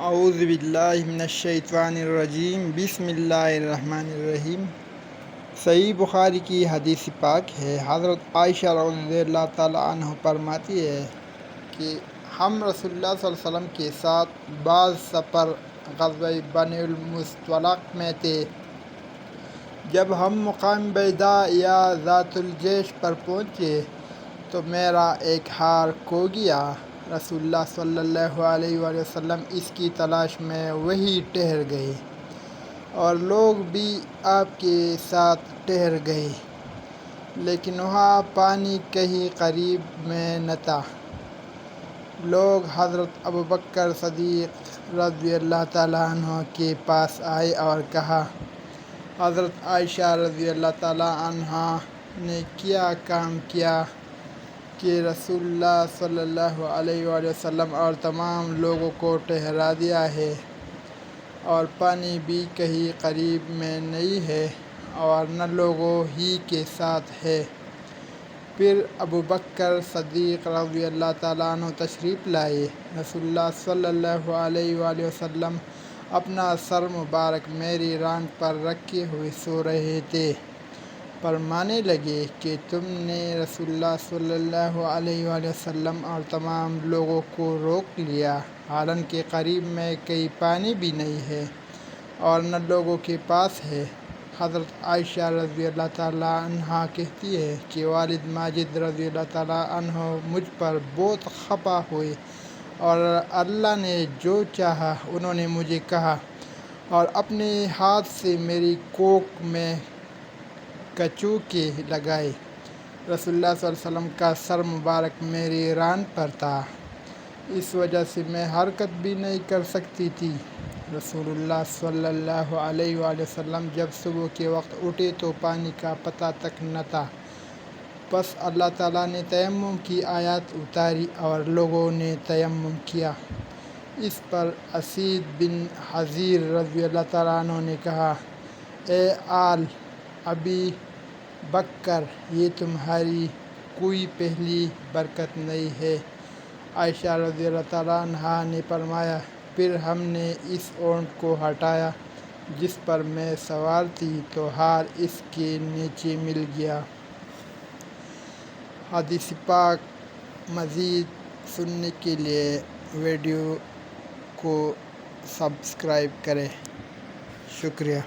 اعوذ باللہ من الشیطان الرجیم بسم اللہ الرحمن الرحیم۔ صحیح بخاری کی حدیث پاک ہے، حضرت عائشہ رضی اللہ تعالیٰ عنہ فرماتی ہے کہ ہم رسول اللہ صلی اللہ علیہ وسلم کے ساتھ بعض سفر غزوہ بنی المصطلق میں تھے۔ جب ہم مقام بیضاء یا ذات الجیش پر پہنچے تو میرا ایک ہار کھو گیا۔ رسول اللہ صلی اللہ علیہ وآلہ وسلم اس کی تلاش میں وہیں ٹھہر گئے اور لوگ بھی آپ کے ساتھ ٹھہر گئے، لیکن وہاں پانی کہیں قریب میں نہ تھا۔ لوگ حضرت ابوبکر صدیق رضی اللہ تعالیٰ عنہ کے پاس آئے اور کہا، حضرت عائشہ رضی اللہ تعالیٰ عنہا نے کیا کام کیا کہ رسول اللہ صلی اللہ علیہ وآلہ وسلم اور تمام لوگوں کو ٹھہرا دیا ہے، اور پانی بھی کہیں قریب میں نہیں ہے اور نہ لوگوں ہی کے ساتھ ہے۔ پھر ابوبکر صدیق رضی اللہ تعالیٰ عنہ تشریف لائے۔ رسول اللہ صلی اللہ علیہ وآلہ وسلم اپنا سر مبارک میری ران پر رکھے ہوئے سو رہے تھے۔ فرمانے لگے کہ تم نے رسول اللہ صلی اللہ علیہ وآلہ وسلم اور تمام لوگوں کو روک لیا، حالانکہ قریب میں کہیں پانی بھی نہیں ہے اور نہ لوگوں کے پاس ہے۔ حضرت عائشہ رضی اللہ تعالیٰ عنہا کہتی ہے کہ والد ماجد رضی اللہ تعالیٰ عنہ مجھ پر بہت خفا ہوئے اور اللہ نے جو چاہا انہوں نے مجھے کہا اور اپنے ہاتھ سے میری کوکھ میں کچوکے لگائے۔ رسول اللہ صلی اللہ علیہ وسلم کا سر مبارک میری ران پر تھا، اس وجہ سے میں حرکت بھی نہیں کر سکتی تھی۔ رسول اللہ صلی اللہ علیہ وآلہ وسلم جب صبح کے وقت اٹھے تو پانی کا پتہ تک نہ تھا۔ پس اللہ تعالیٰ نے تیمم کی آیات اتاری اور لوگوں نے تیمم کیا۔ اس پر اسید بن حضیر رضی اللہ تعالیٰ عنہ نے کہا، اے آل ابی بکر، یہ تمہاری کوئی پہلی برکت نہیں ہے۔ عائشہ رضی اللہ تعالیٰ عنہا نے فرمایا، پھر ہم نے اس اونٹ کو ہٹایا جس پر میں سوار تھی تو ہار اس کے نیچے مل گیا۔ حدیث پاک مزید سننے کے لیے ویڈیو کو سبسکرائب کریں۔ شکریہ۔